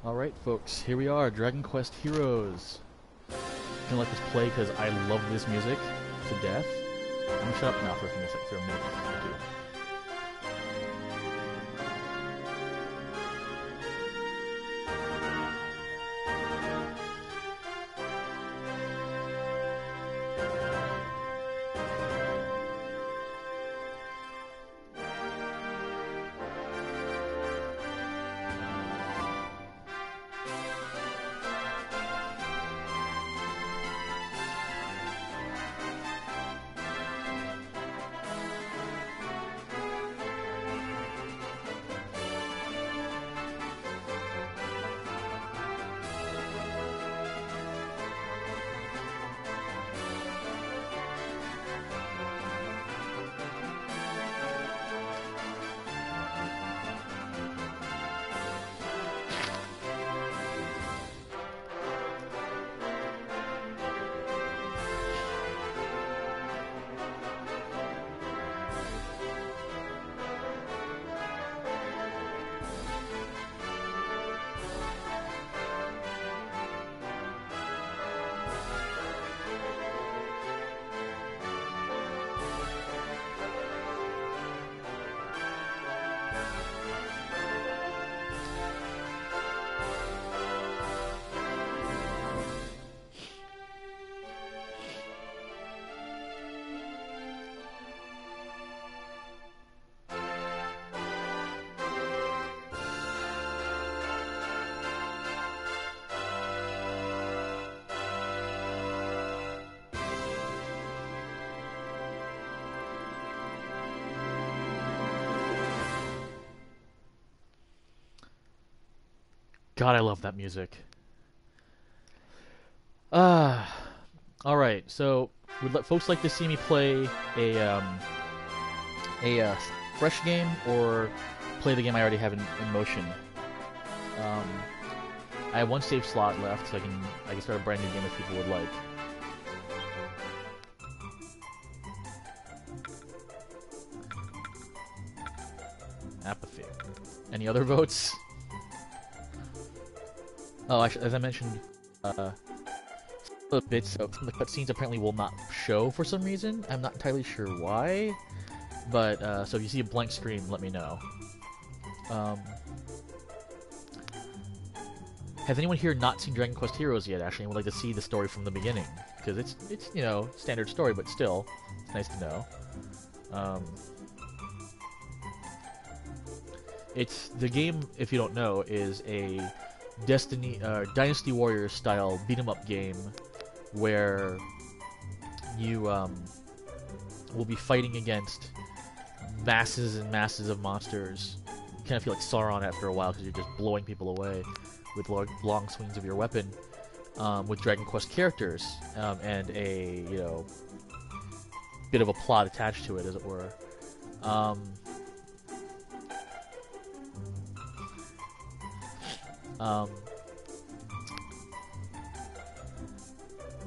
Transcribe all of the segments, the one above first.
Alright folks, here we are, Dragon Quest Heroes. I'm gonna let this play because I love this music to death. I'm gonna shut up now for a minute or two. God, I love that music. Alright, so would folks like to see me play a fresh game or play the game I already have in motion? Um, I have one save slot left, so I can start a brand new game if people would like. Apathy. Any other votes? Oh, actually, as I mentioned, the bits of some of the cutscenes apparently will not show for some reason. I'm not entirely sure why, but so if you see a blank screen, let me know. Has anyone here not seen Dragon Quest Heroes yet? Actually, and would like to see the story from the beginning because it's you know standard story, but still, it's nice to know. It's the game. If you don't know, is a Dynasty Warriors style beat 'em up game where you will be fighting against masses and masses of monsters. You kind of feel like Sauron after a while because you're just blowing people away with long swings of your weapon, with Dragon Quest characters, and a bit of a plot attached to it, as it were.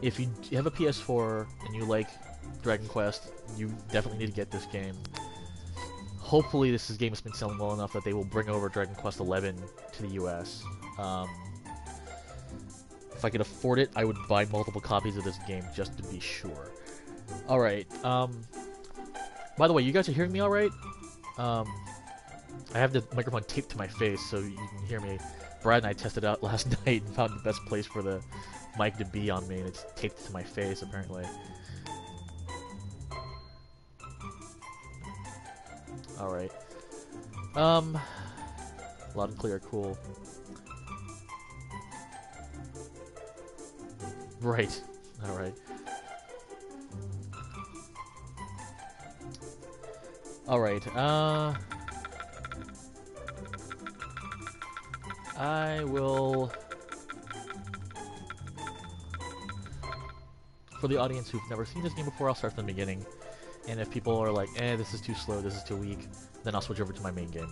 If you have a PS4 and you like Dragon Quest, you definitely need to get this game. Hopefully this game has been selling well enough that they will bring over Dragon Quest XI to the US. If I could afford it, I would buy multiple copies of this game just to be sure. Alright, by the way, you guys are hearing me alright? I have the microphone taped to my face so you can hear me. Brad and I tested out last night and found the best place for the mic to be on me, and it's taped to my face, apparently. Alright. Loud and clear, cool. Right. Alright. Alright, I will... For the audience who've never seen this game before, I'll start from the beginning. And if people are like, this is too slow, this is too weak, then I'll switch over to my main game.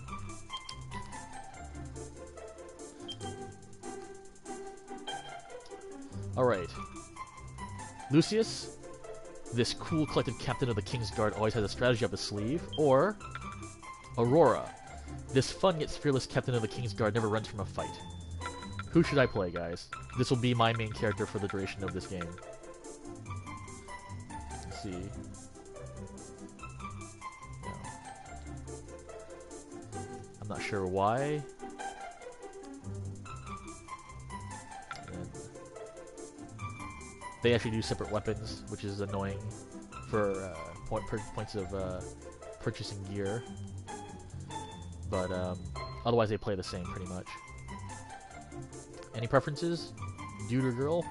Alright. Lucius, this cool, collected captain of the King's Guard, always has a strategy up his sleeve. Or Aurora, this fun yet fearless captain of the King's Guard never runs from a fight. Who should I play, guys? This will be my main character for the duration of this game. Let's see. No. I'm not sure why. And they actually do separate weapons, which is annoying for points of purchasing gear. But otherwise they play the same pretty much. Any preferences? Dude or girl?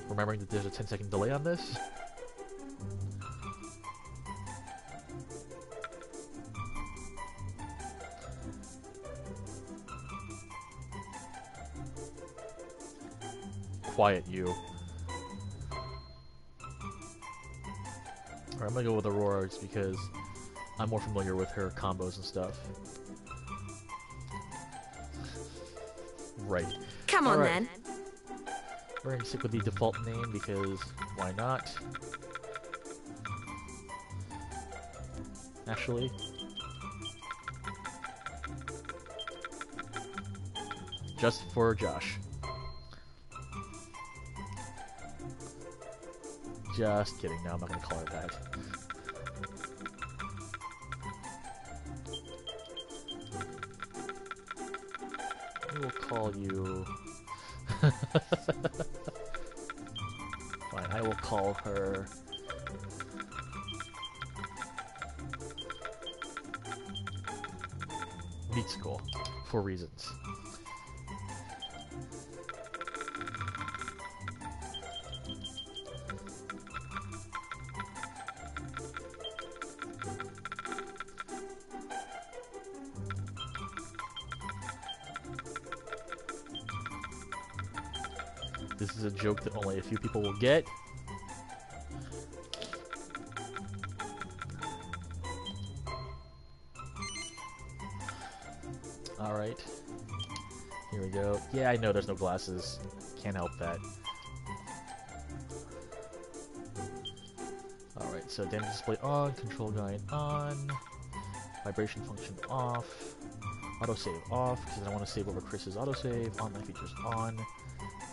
Remembering that there's a 10-second delay on this. Quiet, you. Alright, I'm gonna go with Aurora just because I'm more familiar with her combos and stuff. Right. Come on, then. We're gonna stick with the default name because why not? Actually. Just for Josh. Just kidding. No, I'm not gonna call her that. We will call you... Fine, I will call her... Mitsuko, for reasons. This is a joke that only a few people will get. Alright. Here we go. Yeah, I know there's no glasses. Can't help that. Alright, so damage display on, control guide on, vibration function off, autosave off, because I want to save over Chris's autosave, online features on,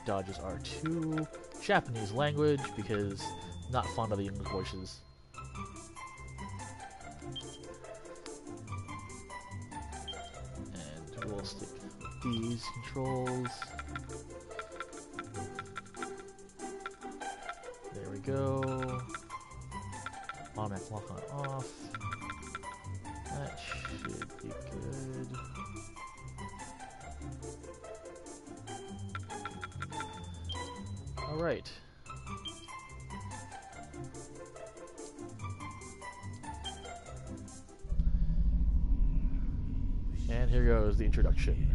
dodges R2, Japanese language, because not fond of the English voices. And we'll stick with these controls. There we go. Automatic lock on off. That should be good. Alright. And here goes the introduction.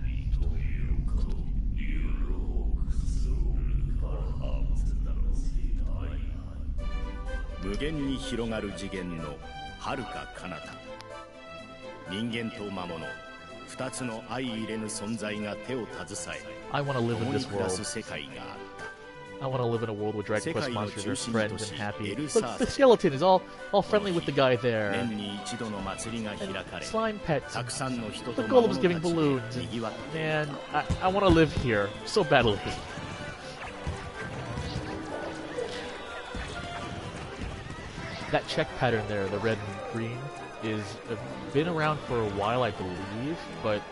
無限に広がる次元の遥か彼方人間と魔物二つの相入れぬ存在が手を携え I want to live in 共に this 暮ら world. す世界があった I want to live in a world where Dragon Quest 世界の monsters are 中心 friends 都市 and happy. エル Look, サー the セ skeleton is all friendly with the guy there. 年に一度の祭りが開かれ Slime pets. たくさんの人と The 魔物 golem's たち giving balloons. で賑わった Man, I want to live here so badly. That check pattern there, the red and green, is been around for a while, I believe, but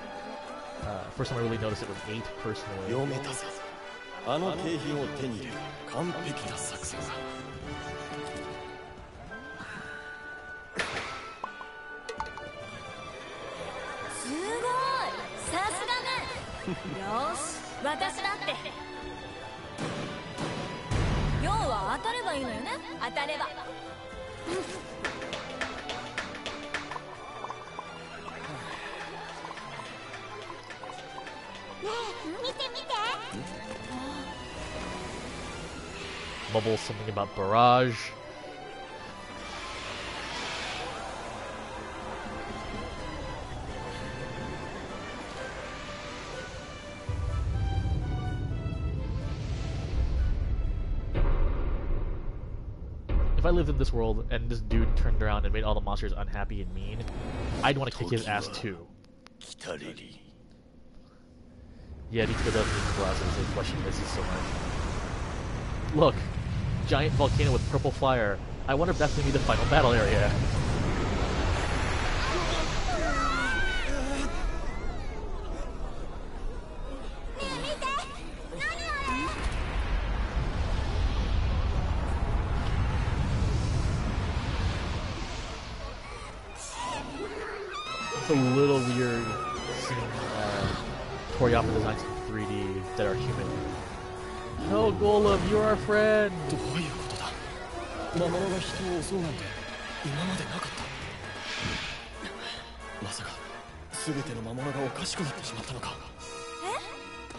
first time I really noticed it was 8 personally. 読めたぜあの景品を手に入れる完璧な作戦だすごいさすがねよーし私だって要は当たればいいのよね当たればねえ見て見て Bubbles something about barrage. If I lived in this world and this dude turned around and made all the monsters unhappy and mean, I'd want to kick his ass too. 来たれり Yeah, Nico does need glasses. His question misses so much. Look, giant volcano with purple fire. I wonder if that's gonna be the final battle area. It's a little weird seeing Toriyama designs in 3D that are human. No, Golem, you're our friend! どういうことだ。魔物が人を襲うなんて今までなかった。まさか全ての魔物がおかしくなってしまったのか。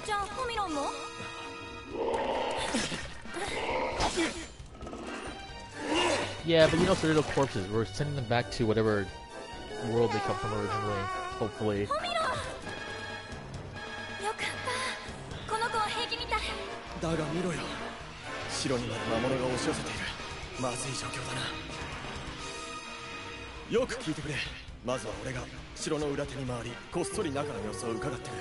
え？じゃあフォミロンも？ Yeah, but you know, Cereal corpses. We're sending them back to whatever world they come from originally. Hopefully. フォミロン！よかった。この子は平気みたい。だが見ろよ。城にまで魔物が押し寄せている。まずい状況だな。よく聞いてくれ。まずは俺が城の裏手に回り、こっそり中の様子を伺ってる。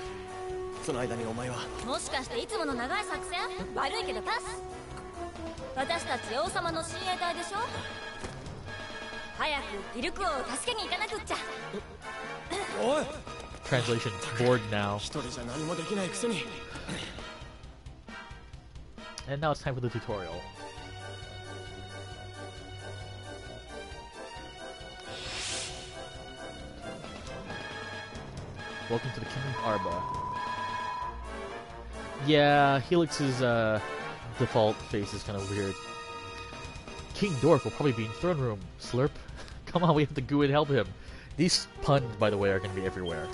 その間にお前は。もしかしていつもの長い作戦？悪いけどパス。私たち王様の親衛隊でしょ。早くピルク王を助けに行かなくっちゃ。おい。 Translation, bored now. 一人じゃ何もできないくせに。 And now it's time for the tutorial. Welcome to the Kingdom of Arba. Yeah, Helix's default face is kind of weird. King Dork will probably be in throne room. Slurp. Come on, we have to go and help him. These puns, by the way, are going to be everywhere.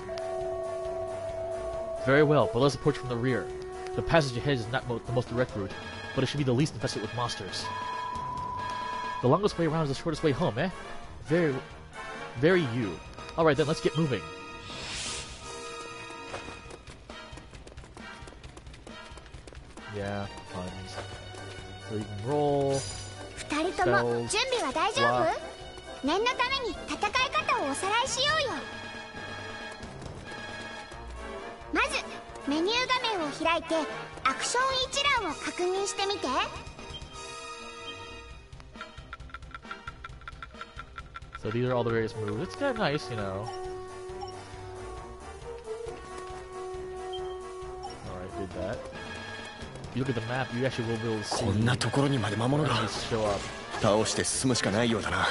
Very well, but let's approach from the rear. The passage ahead is not the most direct route, but it should be the least infested with monsters. The longest way around is the shortest way home, eh? Very you. Alright then, let's get moving. Yeah, puns. So you can roll. 二人とも準備は大丈夫？念のために戦い方をおさらいしようよ。まずメニュー画面を開いてアクション一覧を確認してみて。So these are all the various moves. It's kind of nice, you know. Alright, did that. If you look at the map, you actually will be able to see こんなところにまで魔物が enemies show up. 倒して進むしかないようだな。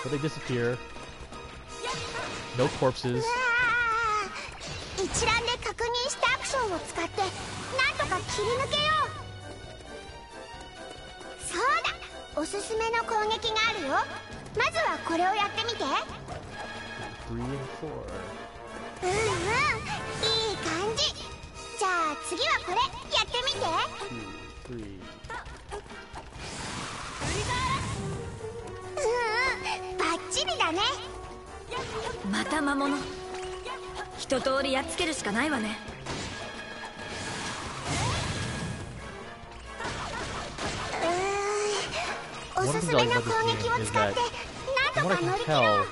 But they disappear. No corpses. 一覧で確認したアクションを使ってなんとか切り抜けよう。そうだ、おすすめの攻撃があるよ。まずはこれをやってみて。 3 and 4. いい感じ。じゃあ次はこれやってみて。 2, 3. バッチリだね。また魔物。一通りやっつけるしかないわね。おすすめの攻撃を使ってなんと From what I か乗 can り切ろ tell, う。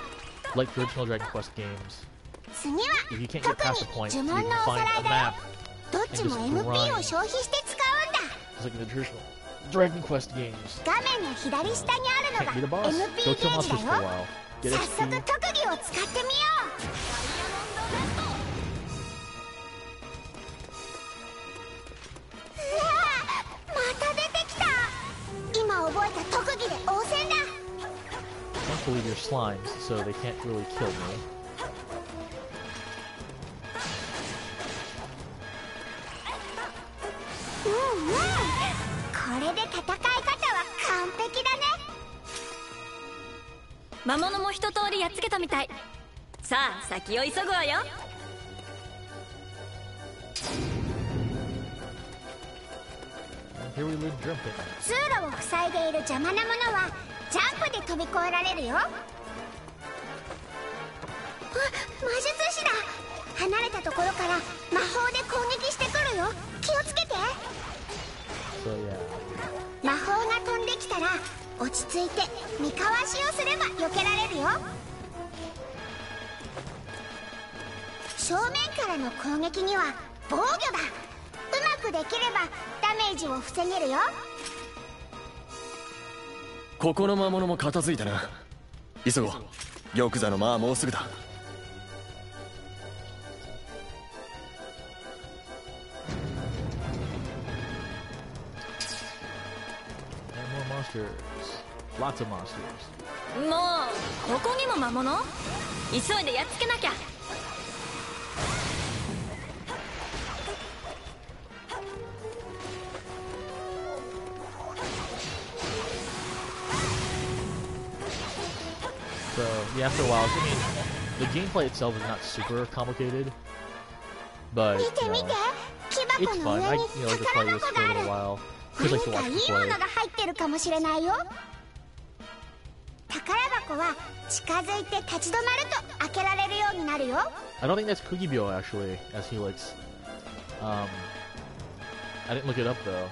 like the original Dragon Quest games, 次は if you can't 特 get past the に point, 呪 you 文 can のおさ find ら a いだよ。 map, どっちも and just MP を grind. 消費して使うんだ。 just like in the traditional Dragon Quest games. 画面の左下にあ Can't be る the のが boss. MP Go ゲ kill ージ monsters だ for a よ。 while. Get 早速 XP. 特技を使ってみよう。うわまた出てきた。今覚えた特技で応戦だ。 Thankfully, they're slimes, so they can't really kill me. これで戦い方は完璧だね。魔物も一通りやっつけたみたい。さあ先を急ぐわよ。 And here we live jumping. 通路を塞いでいる邪魔なものはジャンプで飛び越えられるよ。あ、魔術師だ。離れたところから魔法で攻撃してくるよ。気をつけて。 So yeah. 魔法が飛んできたら落ち着いて見かわしをすれば避けられるよ。正面からの攻撃には防御だ。うまくできればダメージを防げるよ。ここの魔物も片付いたな。急ごう。玉座の間はもうすぐだ。Lots of monsters. もうここにも魔物？急いでやっつけなきゃ。So yeah, after a while, I mean, the gameplay itself is not super complicated, but 見て見て、木 it's 箱の fun. 上 I に like to 宝 play this 箱 for が a あ little る。 while. 何 Just like to か watch いい people もの play. が入ってるかもしれないよ。宝箱は近づいて立ち止まると開けられるようになるよ。 I don't think that's Kugibyo actually, as Helix. I didn't look it up though.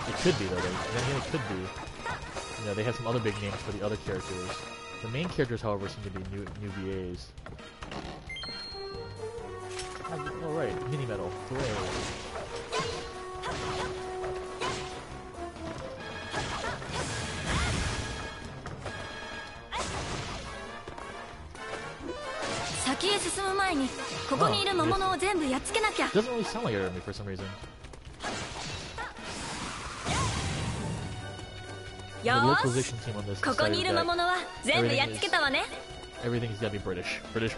It could be though. It could be. You know, they have some other big names for the other characters. The main characters, however, seem to be new VAs. Oh right, mini metal. Hooray! Saki へ進む前にここにいる魔物を全部やっつけなきゃ。 Doesn't really sound like it to me for some reason. よ The ー localization し、 team on this ここにい decided る魔 that 物は全部やっつけたわね。 everything's gotta be British. British.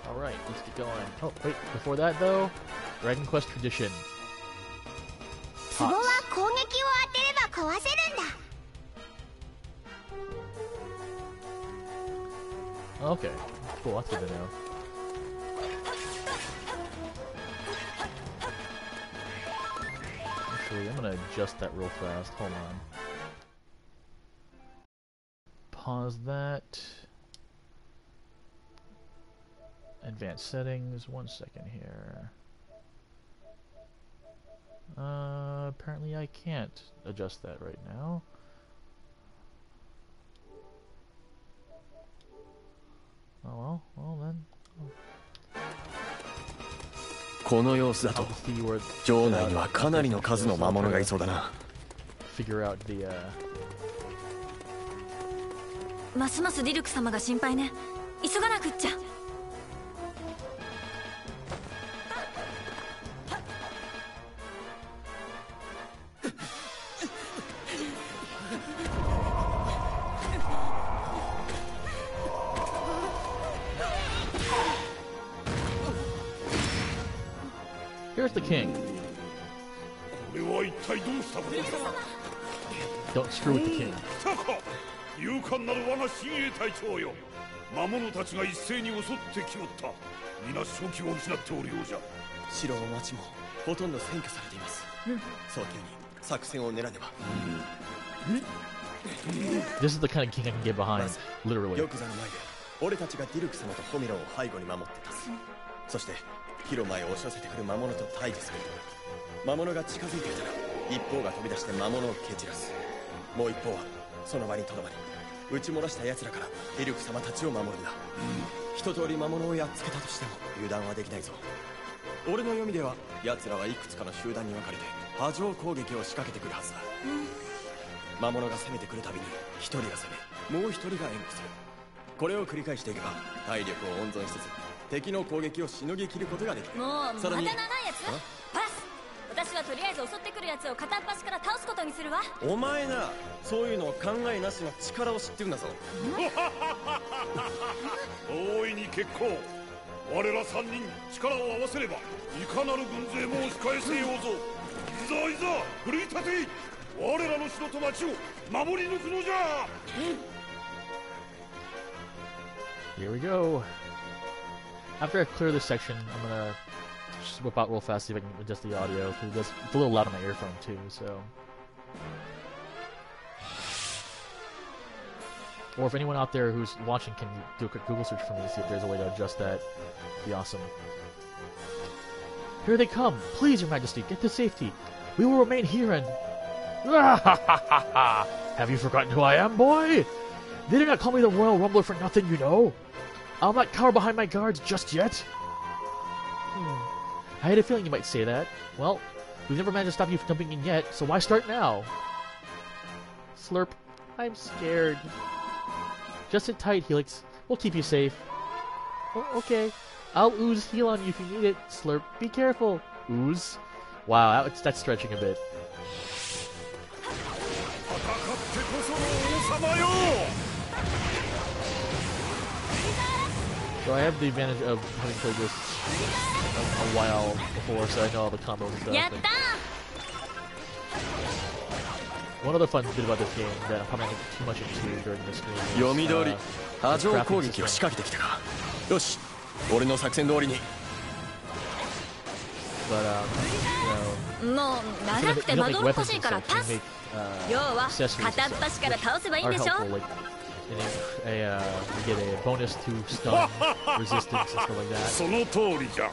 Alright, let's get going. Oh, wait, before that though, Dragon Quest Tradition. 壺は攻撃を当てれば壊せるんだ。 Okay, cool, that's good to know. Actually, I'm gonna adjust that real fast. Hold on. Pause that. Advanced settings. 1 second here. Apparently I can't adjust that right now. Oh well then. この様子だと I'll just see where 城内にはかなりの数の魔物がいそうだな。 figure out the ますますディルク様が心配ね。急がなくっちゃ。Here's the king. これは一体どうしたことだ。 Don't screw with the king. 来たか、勇敢なる我が親衛隊長よ。魔物たちが一斉に襲ってきおった。皆正気を失っておるようじゃ。城も町もほとんど占拠されています。早急に作戦を練らねば。 This is the kind of king I can get behind. Literally. 玉座の前で俺たちがディルク様とホミロンを背後に守って立つ。そして広間へ押し寄せてくる魔物と対峙する。魔物が近づいていたら一方が飛び出して魔物を蹴散らす。もう一方はその場にとどまり撃ち漏らした奴らからディルク様たちを守るんだ。一通り魔物をやっつけたとしても油断はできないぞ。俺の読みでは奴らはいくつかの集団に分かれて波状攻撃を仕掛けてくるはずだ。魔物が攻めてくるたびに一人が攻めもう一人が援護する。これを繰り返していけば体力を温存しつつ敵の攻撃をしのぎ切ることができる。もうまたさらに長いやつ？パス。私はとりあえず襲ってくるやつを片っ端から倒すことにするわ。お前な、そういうのを考えなしの力を知ってるんだぞ。大いに結構。我ら3人力を合わせればいかなる軍勢も押し返せようぞ。いざいざ奮い立て。我らの城と町を守り抜くのじゃ。Here we go. After I clear this section, I'm gonna just whip out real fast, see if I can adjust the audio, because it's a little loud on my earphone too, so. Or if anyone out there who's watching can do a quick Google search for me to see if there's a way to adjust that, it'd be awesome. Here they come. Please, Your Majesty, get to safety. We will remain here and... Have you forgotten who I am, boy? They did not call me the Royal Rumbler for nothing, you know. I'll not cower behind my guards just yet. I had a feeling you might say that. Well, we've never managed to stop you from jumping in yet, so why start now? Slurp, I'm scared. Just sit tight, Helix. We'll keep you safe. Oh, okay. I'll ooze heal on you if you need it. Slurp, be careful. Ooze? Wow, that's stretching a bit. So I have the advantage of having played this a while before, so I know all the combos and stuff. One other fun bit about this game that I'm probably not going to get too much into during this game is the crafting system. But, you know, you don't make weapons and such, you make accessories and such, which are helpful, like, you get a bonus to stun, resistance, and stuff like that. その通りじゃ。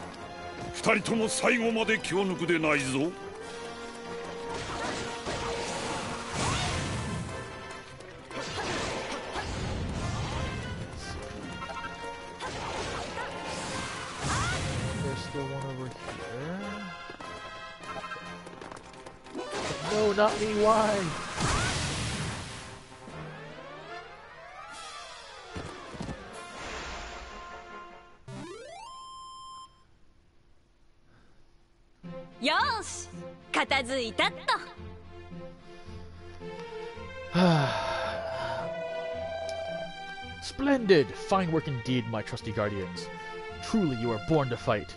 二人とも最後まで気を抜くでないぞ。There's still one over here. No, not me, why? Yosh! 片付いたっと。Splendid! Fine work indeed, my trusty guardians. Truly you are born to fight.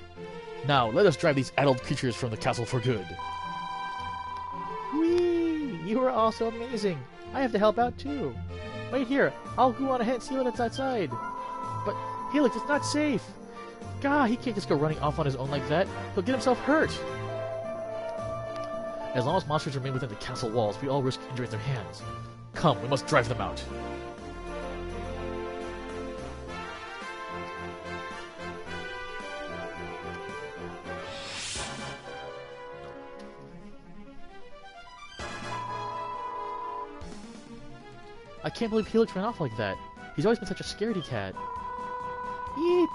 Now, let us drive these addled creatures from the castle for good. Whee! You are all so amazing. I have to help out too. Wait here. I'll go on ahead and see what's outside. But, Helix, it's not safe. God, he can't just go running off on his own like that. He'll get himself hurt. As long as monsters remain within the castle walls, we all risk injuring their hands. Come, we must drive them out. I can't believe Helix ran off like that. He's always been such a scaredy cat. Eep!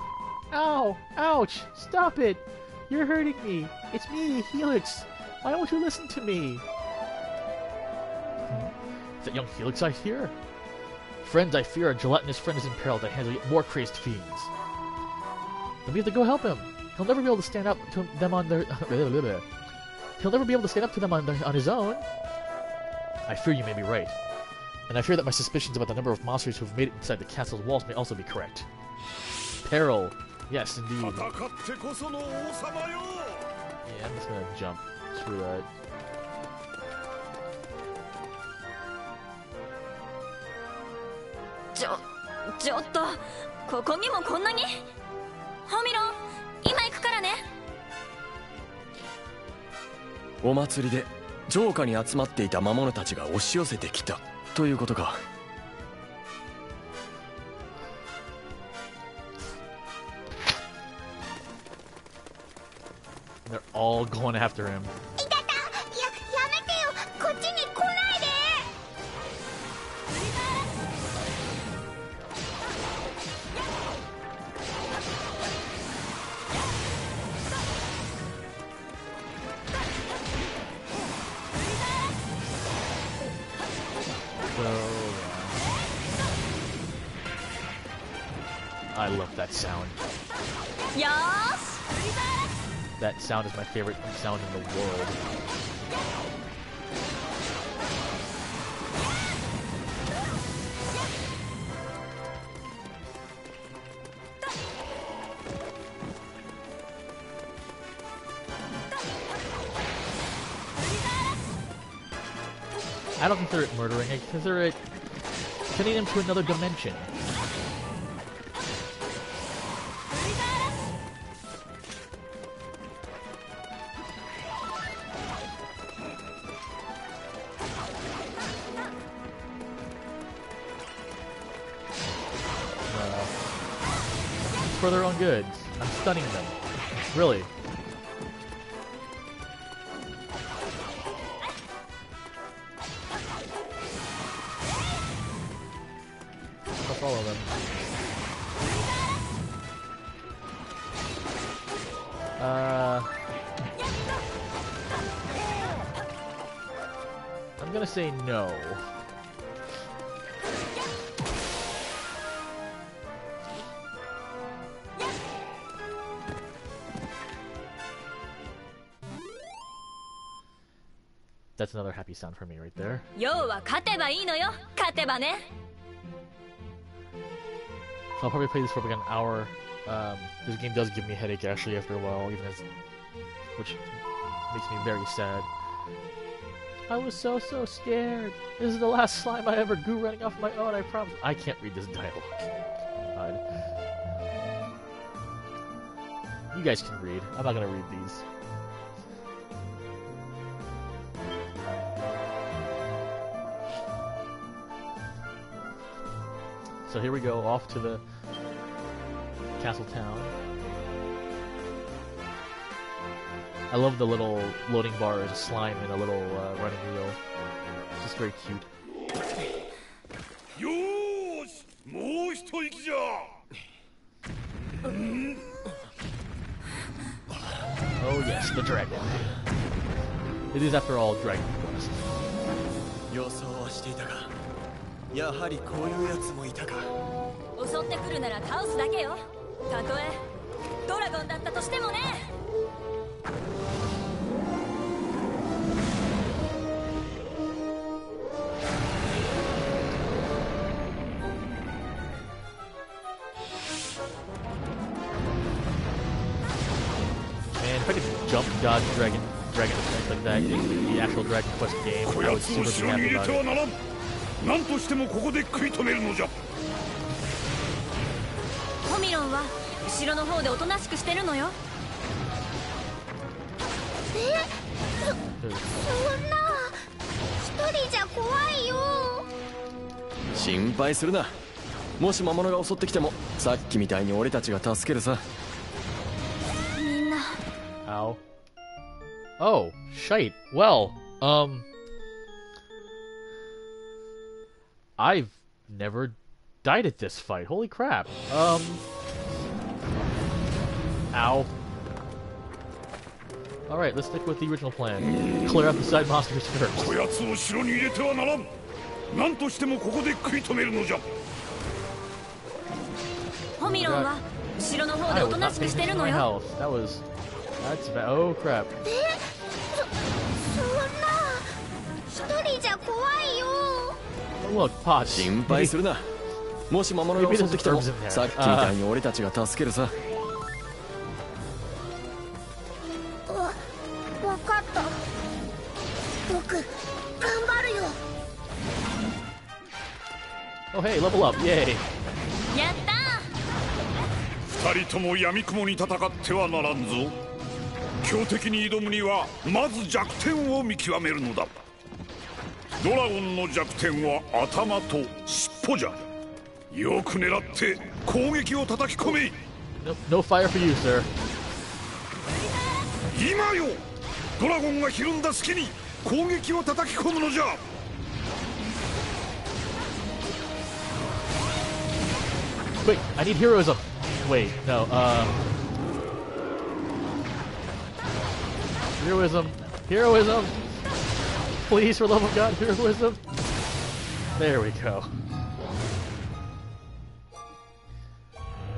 Ow! Ouch! Stop it! You're hurting me! It's me, Helix! Why won't you listen to me? Is that young Helix I hear? Friends, I fear our gelatinous friend is in peril at the hands of yet more crazed fiends. Then we have to go help him. He'll never be able to stand up to them on their... He'll never be able to stand up to them on his own. I fear you may be right. And I fear that my suspicions about the number of monsters who have made it inside the castle's walls may also be correct. Peril. Yes, indeed. Yeah, I'm just gonna jump through that.ちょっと、ここにもこんなに？ホミロ、今行くからね。お祭りで城下に集まっていた魔物たちが押し寄せてきたということか。They're all going after him. いたた、やめてよ、こっちに来ないで。I love that sound. よーし。That sound is my favorite sound in the world. I don't consider it murdering, I consider it sending them to another dimension. For their own good. I'm stunning them. Really. follow them. I'm gonna say no. That's another happy sound for me right there. 要は勝てばいいのよ。勝てばね。 I'll probably play this for like an hour. This game does give me a headache actually after a while, which makes me very sad. I was so scared. This is the last slime I ever grew running off my own. I promise. I can't read this dialogue. God. You guys can read. I'm not gonna read these. So here we go, off to the castle town. I love the little loading bar as a slime and a little running wheel. It's just very cute. よーし、もう一息じゃ。Oh yes, the dragon. It is after all Dragon Quest. 予想はしていたが、やはりこういうやつもいたか。襲ってくるなら倒すだけよ。たとえドラゴンだったとしてもね。Man, if I could jump dodge dragon attacks like that in the actual Dragon Quest game, I would super be happy about it. 何としてもここで食い止めるのじゃ。ホミロンは後ろの方でおとなしくしてるのよ。そんな一人じゃ怖いよ。心配するな。もし魔物が襲ってきてもさっきみたいに俺たちが助けるさ。みんな。Ow. Oh, shite. Well, I've never died at this fight. Holy crap. Ow. Alright, let's stick with the original plan. Clear out the side monsters first. こやつを城に入れてはならん。何としてもここで食い止めるのじゃ。ホミロンは後ろの方でおとなしくしてるのよ。 That's bad. Oh crap. そんな一人じゃ怖いよ。Look, Potch. 心配するな。もし魔物が襲ってきてもさっきみたいに俺たちが助けるさ。わかった。僕頑張るよ。Oh hey, level up. Yay. やったー。二人とも闇雲に戦ってはならんぞ。強敵に挑むにはまず弱点を見極めるのだ。ドラゴンの弱点は頭と尻尾じゃ。よく狙って攻撃を叩き込め。 No fire for you, sir. 今よ、ドラゴンがひるんだ隙に攻撃を叩き込むのじゃ。 Wait, I need heroism. Wait, no, Heroism! Please, for the love of God, heroism! There we go.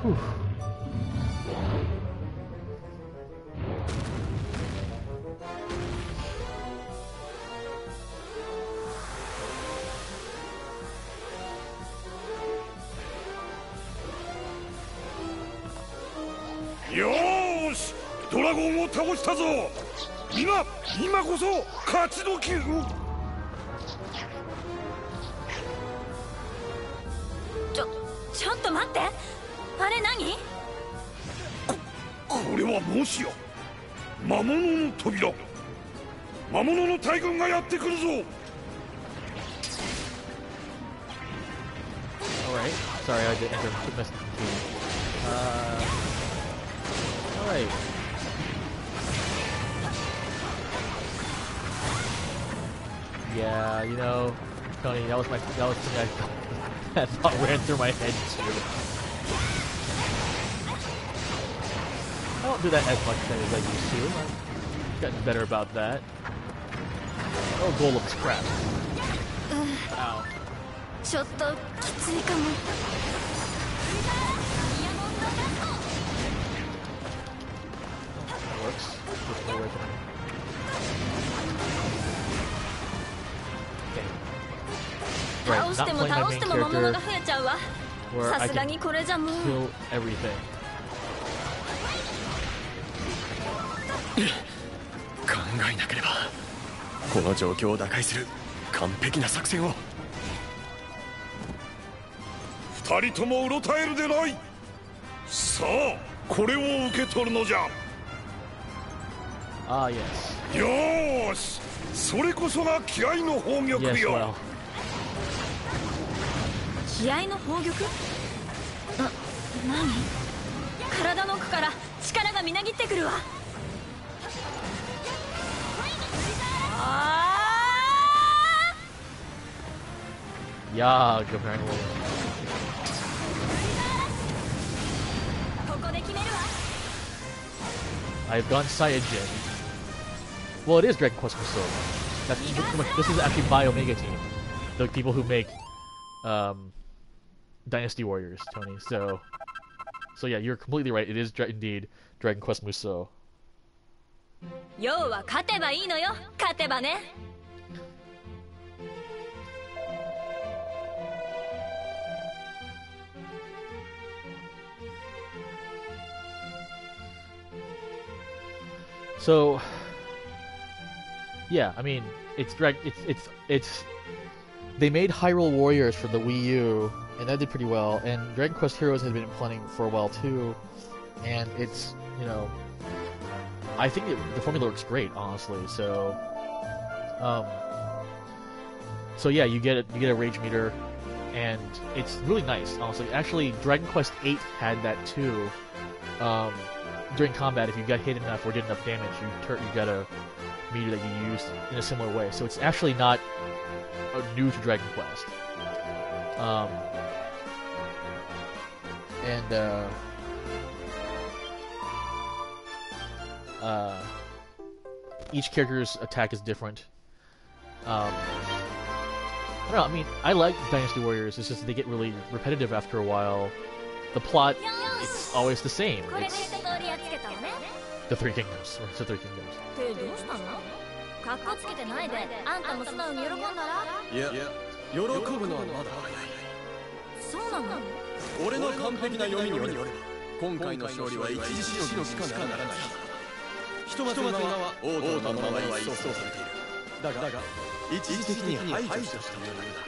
Whew. Yosh! ドラゴンを倒したぞ。今こそ勝ち時。ちょっと待って。あれ何？これはもしや魔物の扉。魔物の大軍がやってくるぞ。 Alright, sorry, I did enter messed up. Alright. Yeah, you know, Tony, that was the thing I thought ran through my head too. I don't do that as much as I used to. I've gotten better about that. Oh, Golem's crap. Ow. ちょっときついかも。 That works. Just stay away from me. Okay. Right, 倒 not しても playing my 倒 main しても魔物 character が増えちゃうわ。 where さ I すが can にこれじゃもう。 kill everything. 考えなければこの状況を打開する完璧な作戦を。二人ともうろたえるでない。さあこれを受け取るのじゃ。 Ah, yes. よーし、それこそが気合の宝玉 Yes, よ。 well. 気合の宝玉？何？体の奥から力がみなぎってくるわ。Yeah, apparently. ここで決めるわ。 I've gone Saiyajin. Well, it is Dragon Quest Musou. This is actually by Omega Team, the people who make Dynasty Warriors, Tony. So yeah, you're completely right. It is indeed Dragon Quest Musou. 要は勝てばいいのよ。勝てばね。 So yeah, I mean, it's they made Hyrule Warriors for the Wii U, and that did pretty well. And Dragon Quest Heroes had been planning for a while too, and it's, you know, I think the formula works great, honestly. So yeah, you get a rage meter, and it's really nice, honestly. Actually, Dragon Quest VIII had that too. During combat, if you got hit enough or did enough damage, you got a meter that you used in a similar way. So it's actually not new to Dragon Quest. Each character's attack is different. I don't know, I mean, I like Dynasty Warriors, it's just they get really repetitive after a while. The plot, it's always the same. これで It's 一通りやっつけたのね。 the Three Kingdoms, or it's the Three Kingdoms. ってどうしたの？かっこつけてないで、あんたも素直に喜んだら？いや喜ぶのはまだ早い。そうなの？俺の完璧な読みによれば今回の勝利は一時しのぎしかならない。ひとまず今は王都のままは一掃されている。だが一時的に排除したというだけだ。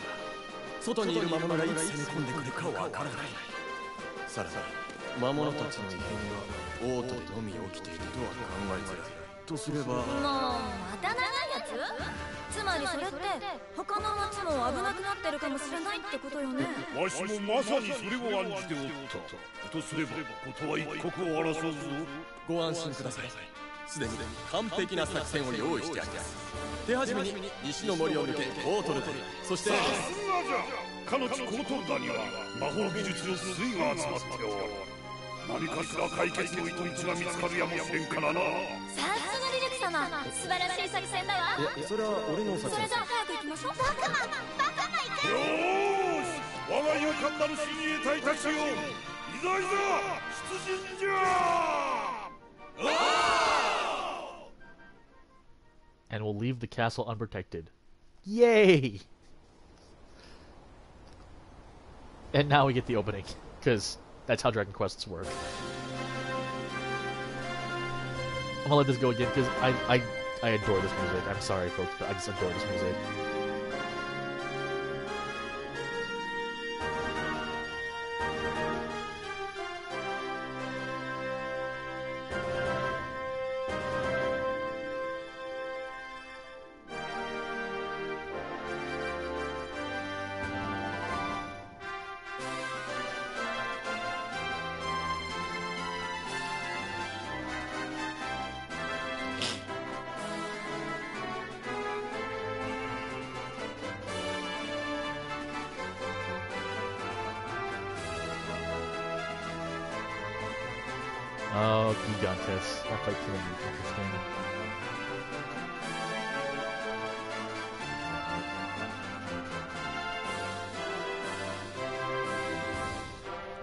外にいる魔物がいつ攻め込んでくるかわからない。さらに魔物たちの異変が王都のみ起きているとは考えづらい。とすればもうまた長いやつ？つまりそれって他の町も危なくなってるかもしれないってことよね。わしもまさにそれを案じておった。とすればことは一刻を争うぞ。ご安心ください。すでに完璧な作戦を用意してあります。手始めに西の森を抜け王都ルトル、そしてさすがじゃ。かの地コートルダには魔法技術の粋が集まっておる。何かしら解決の糸口が見つかるやもしれんからな。さすがリルク様、素晴らしい作戦だわ。それは俺の作戦。それじゃあ早く行きましょう。バカマ行よーし、我が勇敢なる親衛隊たちよ、いざいざ出陣じゃ。 And we'll leave the castle unprotected. Yay! And now we get the opening, because that's how Dragon Quests work. I'm gonna let this go again, because I adore this music. I'm sorry, folks, but I just adore this music. Oh, Gigantes. That fight's gonna be interesting.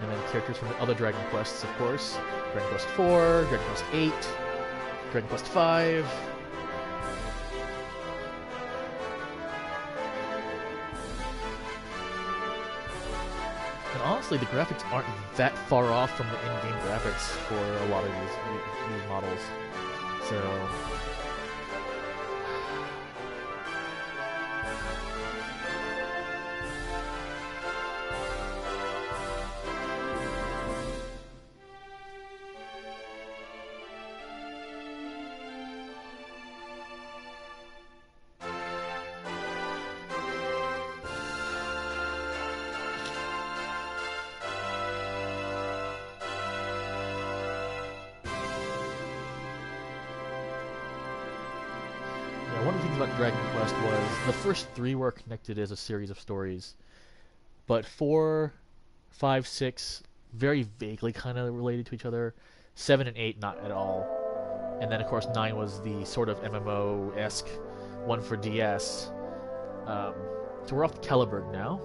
And then characters from the other Dragon Quests, of course. Dragon Quest 4, Dragon Quest 8, Dragon Quest 5. And honestly, the graphics aren't that far off from the in-game graphics for a lot of these models. So... one of the things about Dragon Quest was the first 3 were connected as a series of stories, but 4, 5, 6 very vaguely kind of related to each other. 7 and 8 not at all, and then of course 9 was the sort of MMO-esque one for DS. So we're off to Kelleberg now,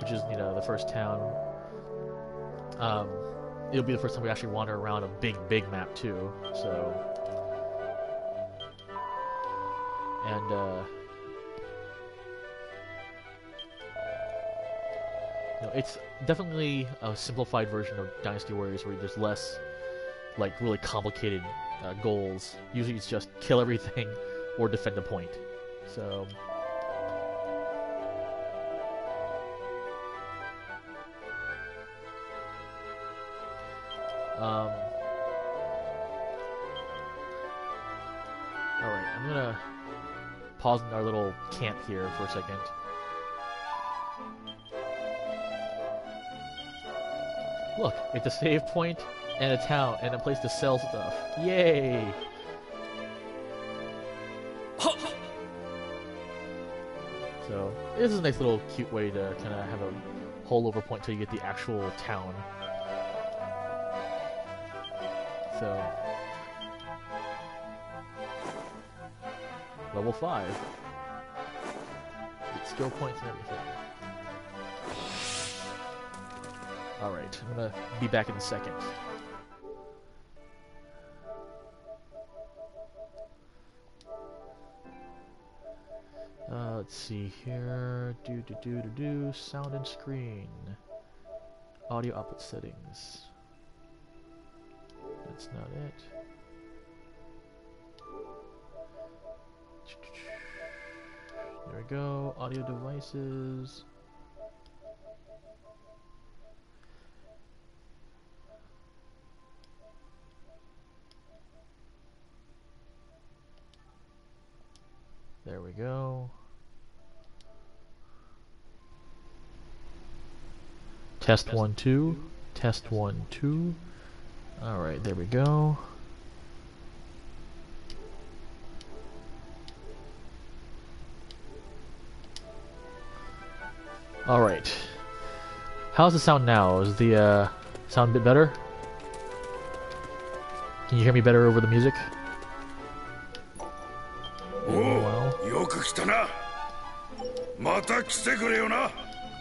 which is the first town. It'll be the first time we actually wander around a big map too. So. And, it's definitely a simplified version of Dynasty Warriors where there's less, like, really complicated goals. Usually it's just kill everything or defend a point. So... Alright, I'm gonna pause in our little camp here for a second. Look, it's a save point and a town and a place to sell stuff. Yay! So, this is a nice little cute way to kind of have a holdover point till you get the actual town. So... Level 5. Get skill points and everything. Alright, I'm gonna be back in a second. Let's see here. Sound and screen. Audio output settings. That's not it. There we go. Audio devices. There we go. Test 1 2. Test 1 2. Alright, there we go. Alright. How's the sound now? Is the sound a bit better? Can you hear me better over the music?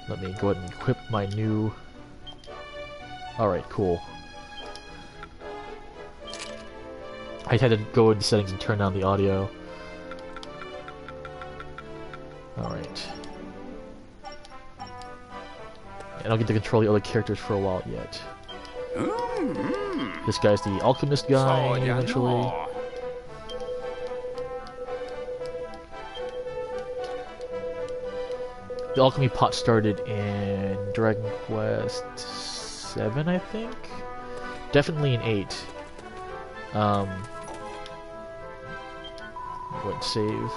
Let me go ahead and equip my new... Alright, cool. I had to go into settings and turn down the audio. Alright. I don't get to control the other characters for a while yet. This guy's the alchemist guy, eventually. The alchemy pot started in Dragon Quest 7, I think? Definitely in 8. Go ahead and save.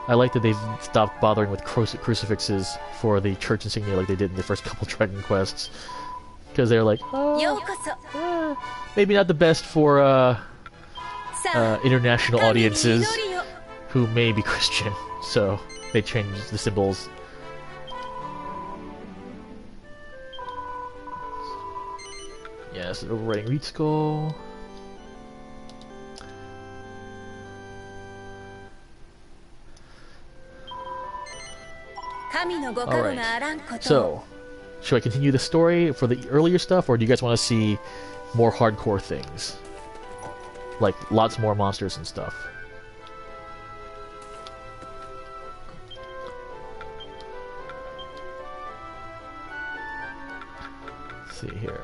I like that they've stopped bothering with crucifixes for the church insignia like they did in the first couple Dragon Quests. Because they're like, maybe not the best for international audiences who may be Christian. So they changed the symbols. Yes, overwriting Ritsuko. 神のご加護があらんこと。 So, should I continue the story for the earlier stuff, or do you guys want to see more hardcore things? Like, lots more monsters and stuff. Let's see here.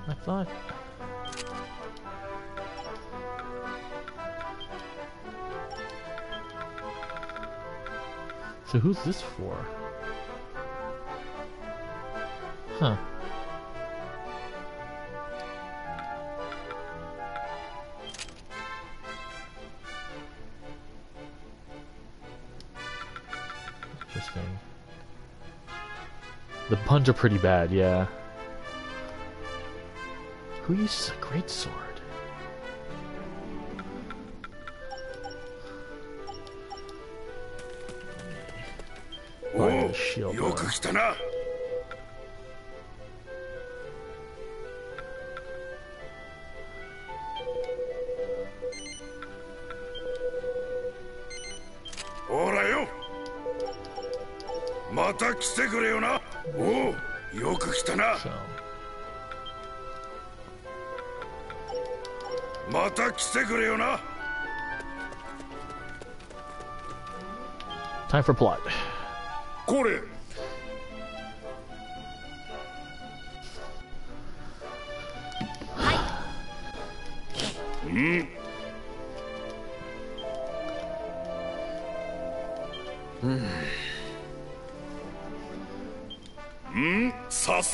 I thought. So who's this for? Huh. Interesting. The puns are pretty bad, yeah. Who uses a great sword? Oh, shield. よく来たな。ほらよ。また来てくれよな。おう、よく来たな。 So. また来てくれよな。 Time for plot. これ。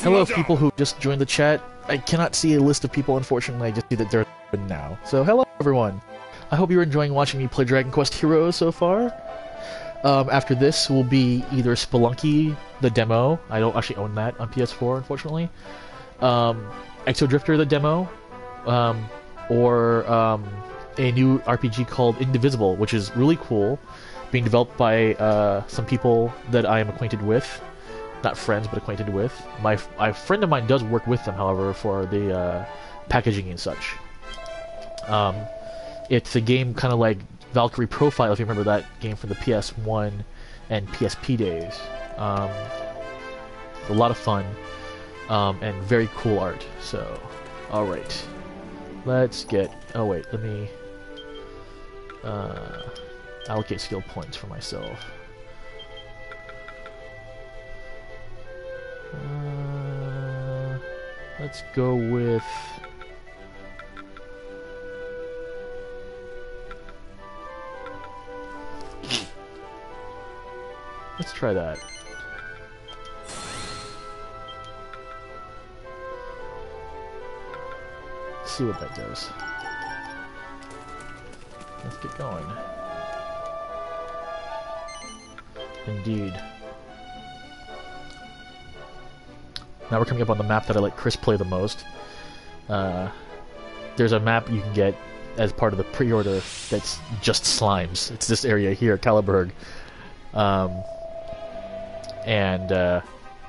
Hello, people who just joined the chat. I cannot see a list of people, unfortunately. I just see that they're now. So, hello, everyone. I hope you're enjoying watching me play Dragon Quest Heroes so far. After this will be either Spelunky, the demo. I don't actually own that on PS4, unfortunately. Exodrifter, the demo. Or a new RPG called Indivisible, which is really cool. Being developed by some people that I am acquainted with. Not friends, but acquainted with. A friend of mine does work with them, however, for the packaging and such. It's a game kind of like Valkyrie Profile, if you remember that game from the PS1 and PSP days. A lot of fun, and very cool art. So, alright. Let's get... Oh wait, let me... allocate skill points for myself. Let's go with... Let's try that. See what that does. Let's get going. Indeed. Now we're coming up on the map that I let Chris play the most. There's a map you can get as part of the pre-order that's just slimes. It's this area here, Caliburg. I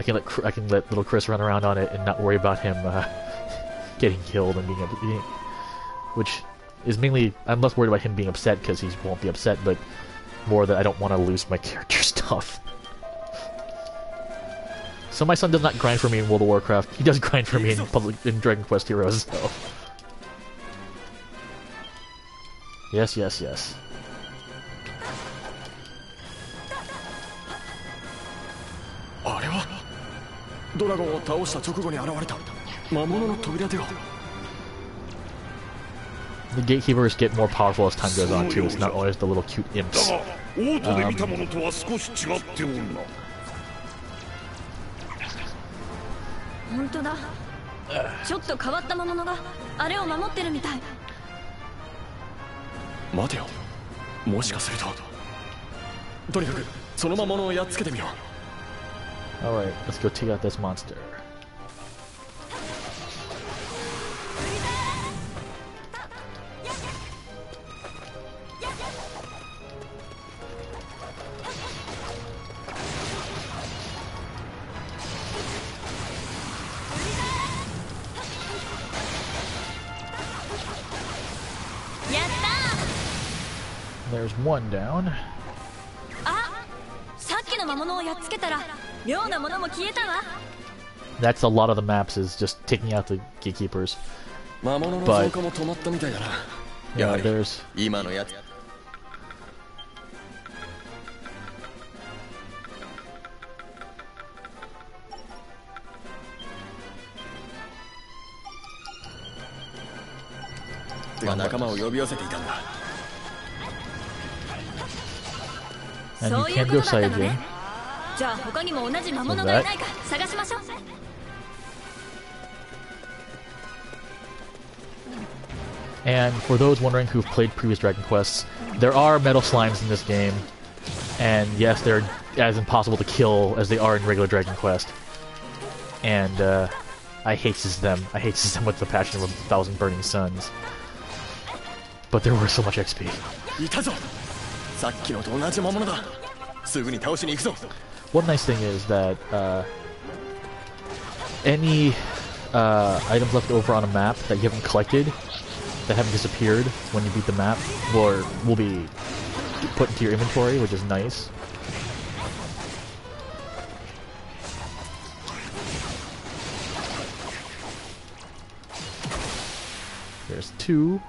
can let little Chris run around on it and not worry about him getting killed and being which is mainly, I'm less worried about him being upset because he won't be upset, but more that I don't want to lose my character stuff. So my son does not grind for me in World of Warcraft. He does grind for me in Dragon Quest Heroes, so. Yes, yes, yes. あれはドラゴンを倒した直後に現れた魔物の扉では The gatekeepers get more powerful as time goes on too. It's not always the little cute imps. 本当だ。ちょっと変わった魔物があれを守ってるみたい。待てよ、もしかすると。とにかくその魔物をやっつけてみよう。 Alright, let's go take out this monster. There's one down. あ、さっきの魔物をやっつけたら妙なものも消えたわ。 That's a lot of the maps is just taking out the gatekeepers. 魔物の増加も止まったみたいだな。やはり there's 今のやつ。が仲間を呼び寄せていたんだ。 and そう you いう can't こ go とだったの Saiyajin. ね。じゃあ他にも同じ魔物がいないか探しましょう。 And for those wondering who've played previous Dragon Quests, there are metal slimes in this game, and yes, they're as impossible to kill as they are in regular Dragon Quest. And I hate them. I hate them with the passion of 1,000 burning suns. But they're worth so much XP. いたぞ。さっきのと同じ魔物だ。すぐに倒しに行くぞ。 One nice thing is that any items left over on a map that you haven't collected, that haven't disappeared when you beat the map, will be put into your inventory, which is nice. There's two.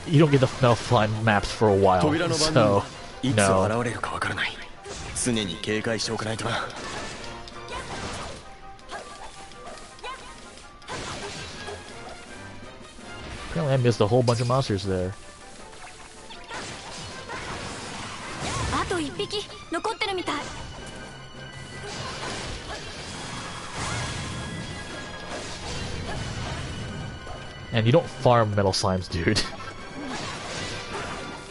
You don't get the metal slime maps for a while, 扉の番 so 人いつ no. 現れるかわからない。常に警戒しておかないとな。 Apparently I missed a whole bunch of monsters there. あと1匹残ってるみたい。 And you don't farm metal slimes, dude.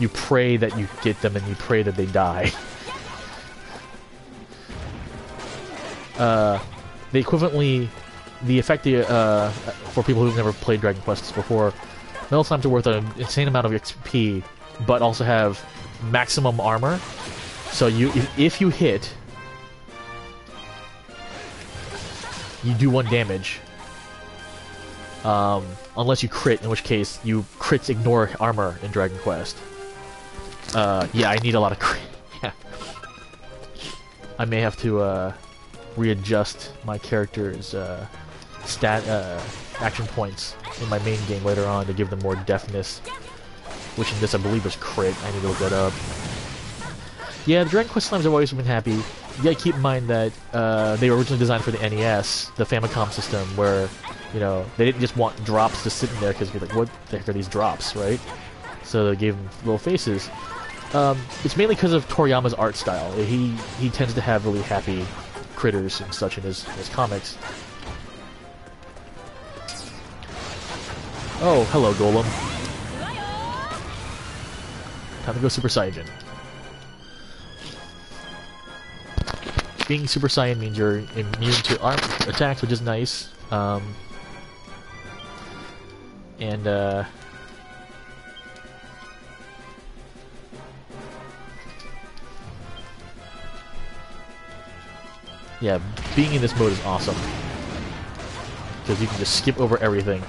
You pray that you get them and you pray that they die. The effect for people who've never played Dragon Quests before, metal slimes are worth an insane amount of XP, but also have maximum armor. So if you hit, you do 1 damage. Unless you crit, in which case crits ignore armor in Dragon Quest. Yeah, I need a lot of crit. Yeah. I may have to readjust my character's action points in my main game later on to give them more deftness, which in this I believe is crit. I need to look that up. Yeah, the Dragon Quest slimes have always been happy. You gotta keep in mind that they were originally designed for the NES, the Famicom system, where, you know, they didn't just want drops just sitting there because you're like, what the heck are these drops, right? So they gave them little faces. It's mainly because of Toriyama's art style. He tends to have really happy critters and such in his comics. Oh, hello, Golem. Time to go Super Saiyan. Being Super Saiyan means you're immune to arm attacks, which is nice. Yeah, being in this mode is awesome. Because you can just skip over everything.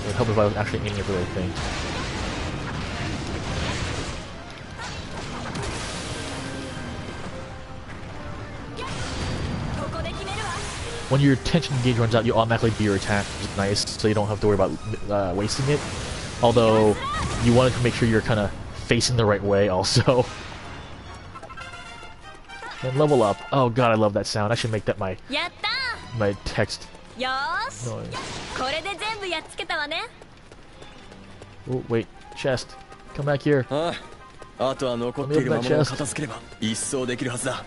It would help if I was actually aiming at the right thing. When your tension gauge runs out, you automatically do your attack, which is nice, so you don't have to worry about wasting it. Although, you wanted to make sure you're kind of facing the right way also. And level up. Oh god, I love that sound. I should make that my text noise. Oh, wait. Chest. Come back here. あとは残っている魔物を片付ければ一掃できるはずだ。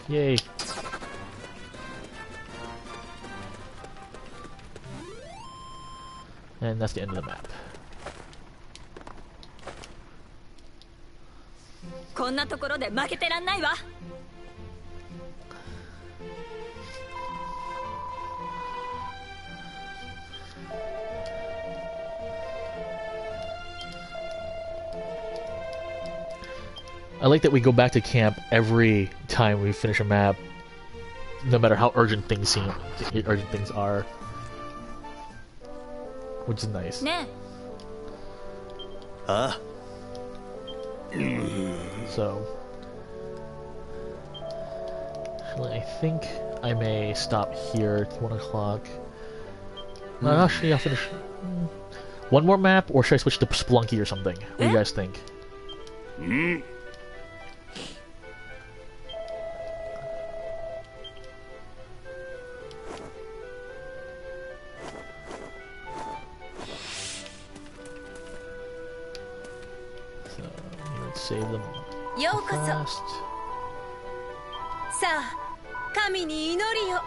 Yay. And that's the end of the map. こんなところで負けてらんないわ。I like that we go back to camp every time we finish a map, no matter how urgent things are, which is nice. ね ああ So, actually, I think I may stop here at 1 o'clock. Actually, I'll finish one more map, or should I switch to Spelunky or something? What do you guys think? So, let's save them ようこそ。 fast. さあ、神に祈りよ。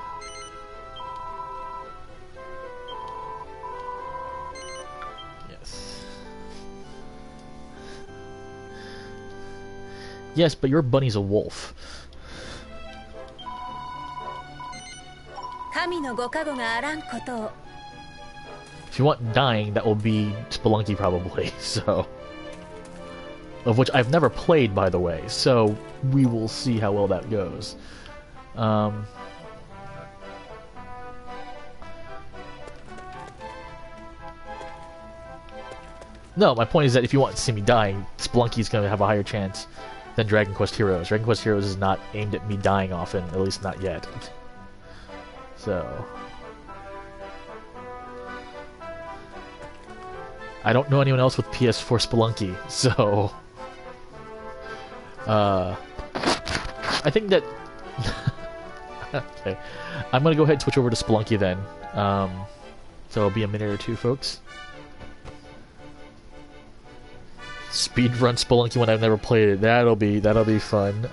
Yes. Yes, but your bunny's a wolf. 神のご加護があらんことを。 If you want dying, that will be Spelunky probably, so... Of which I've never played, by the way, so we will see how well that goes. No, my point is that if you want to see me dying, Spelunky's going to have a higher chance than Dragon Quest Heroes. Dragon Quest Heroes is not aimed at me dying often, at least not yet. So... I don't know anyone else with PS4 Spelunky, so... I think that... Okay. I'm gonna go ahead and switch over to Spelunky then. So it'll be a minute or two, folks. Speedrun Spelunky when I've never played it. That'll be fun.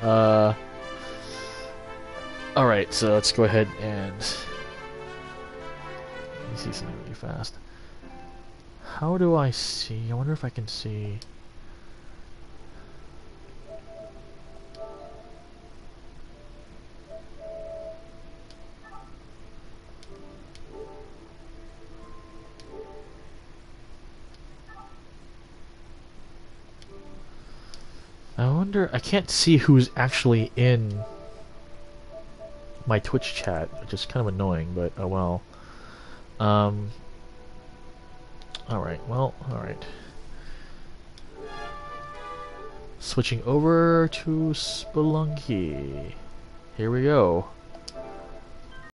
Alright, so let's go ahead and... Let me see something really fast. How do I see? I wonder if I can see... I wonder... I can't see who's actually in my Twitch chat, which is kind of annoying, but oh well. Alright, well, alright. Switching over to Spelunky. Here we go.